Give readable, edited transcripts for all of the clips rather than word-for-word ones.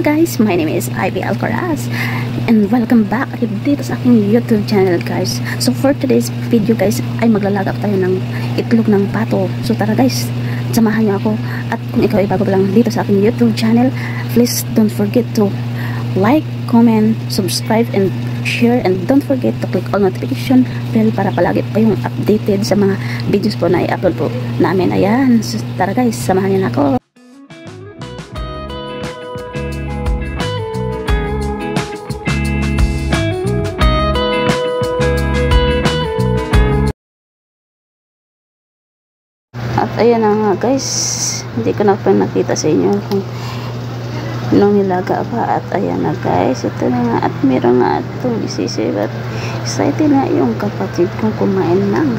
Hello guys, my name is Ivy Alcaraz and welcome back dito sa aking YouTube channel guys. So for today's video guys ay maglalagak tayo ng itlog ng pato. So tara guys, samahan niyo ako. At kung ikaw ay bago pa lang dito sa aking YouTube channel, please don't forget to like, comment, subscribe and share, and don't forget to click all notification bell para palagi kayong updated sa mga videos po na i-upload po namin. Ayan, so tara guys, samahan niyo na ako. At ayan na nga guys, hindi ko na pa nakita sa inyo kung nung nilaga pa. At ayan na guys, ito na nga. At meron nga itong isisip. At excited na yung kapatid kong kumain ng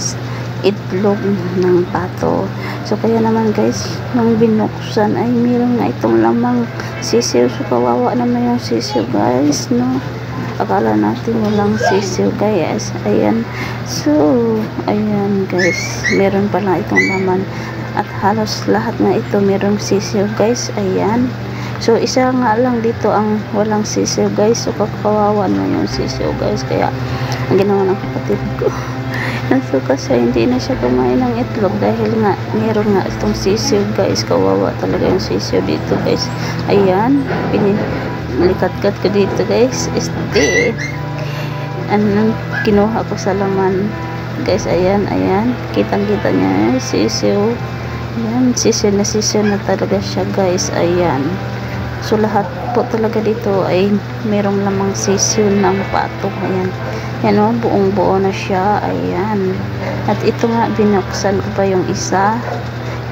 itlog ng pato. So kaya naman guys, nung binuksan ay meron nga itong lamang sisiw. So kawawa naman yung sisiw guys, no? Akala natin walang sisiw guys. Ayan. So ayan guys, meron pala itong laman. At halos lahat na ito merong sisiw guys. Ayan. So isa nga lang dito ang walang sisiw guys. So kawawa na yung sisiw guys. Kaya ang ginawa ng kapatid ko, so kasi hindi na siya kumain ng itlog dahil nga meron nga itong sisiw guys. Kawawa talaga yung sisiw dito guys. Ayan, likat-kat ko dito guys. Anong kinuha ko sa laman guys. Ayan, ayan, kitang-kita niya sisiw. Ayan, sisiw na talaga siya guys. Ayan. So lahat po talaga dito ay merong lamang sisiw ng pato. Ayan. Yan o, buong buo na siya. Ayan. At ito nga, binuksan ko pa yung isa.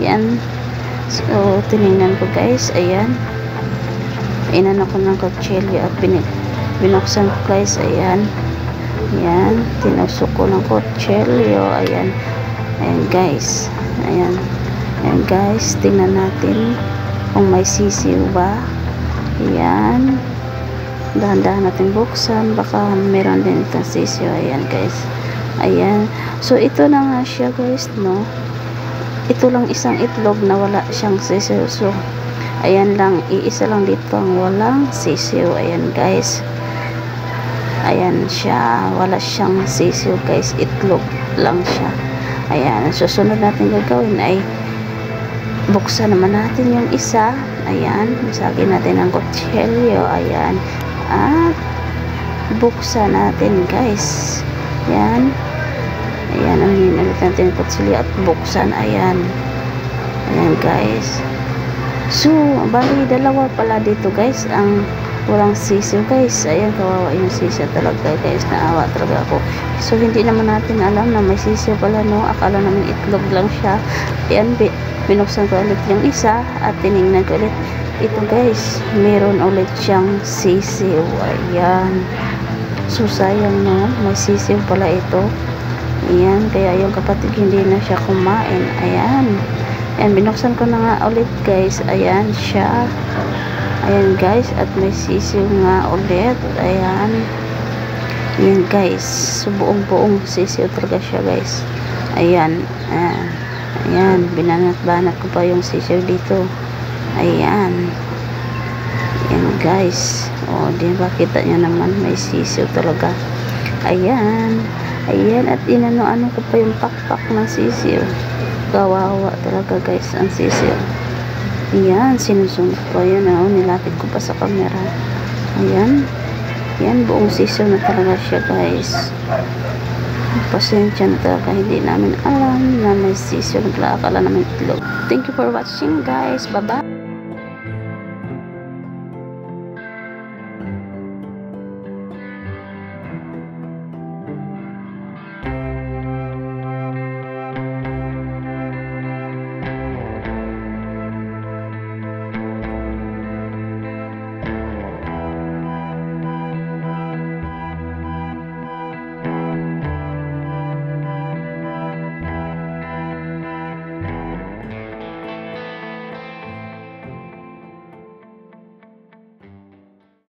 Yan. So, tinignan ko guys. Ayan. Inan ako ng kutsilyo at binuksan ko guys. Ayan. Ayan. Tinusok ko ng kutsilyo. Ayan. Ayan guys. Ayan. Ayan guys. Tingnan natin kung may sisiw ba. Ayan. Dahan-dahan natin buksan, baka meron din itong sisiw. Ayan guys. Ayan. So ito na nga siya guys, no? Ito lang isang itlog na wala siyang sisiw. So ayan lang, iisa lang dito ang walang sisiw. Ayan guys. Ayan siya, wala siyang sisiw guys, itlog lang siya. Ayan, susunod natin gagawin ay buksan naman natin yung isa. Ayan, masagin natin ang kutsilyo. Ayan. At buksan natin guys. Ayan. Ayan, ang hinalit natin ang kutsilyo at buksan. Ayan. Ayan guys. So, bali dalawa pala dito guys ang walang sisiw guys. Ayan, kawawa yung sisiw talaga guys. Naawa talaga ako. So, hindi naman natin alam na may sisiw pala, no? Akala naman itlog lang siya. Ayan, binuksan ko ulit yung isa at tinignan ko ulit. Ito guys, meron ulit siyang sisiw. Ayan. So sayang na, may sisiw pala ito. Ayan, kaya yung kapatid hindi na siya kumain. Ayan. Ayan, binuksan ko na nga ulit guys. Ayan siya. Ayan guys, at may sisiw nga ulit. Ayan. Ayan guys. So buong sisiw talaga siya guys. Ayan. Ayan. Ayan, binanat-banat ko pa yung sisiw dito. Ayan. Ayan guys. O, di ba kita nyo naman may sisiw talaga. Ayan. Ayan, at inano-ano ko pa yung pakpak ng sisiw. Kawawa talaga guys ang sisiw. Ayan, sinusungit ko. Ayan, nilapit ko pa sa camera. Ayan. Ayan, buong sisiw na talaga siya guys. Pasensya na talaga, hindi namin alam na may sisiw. Naglaakala namin itlog. Thank you for watching guys. Bye bye.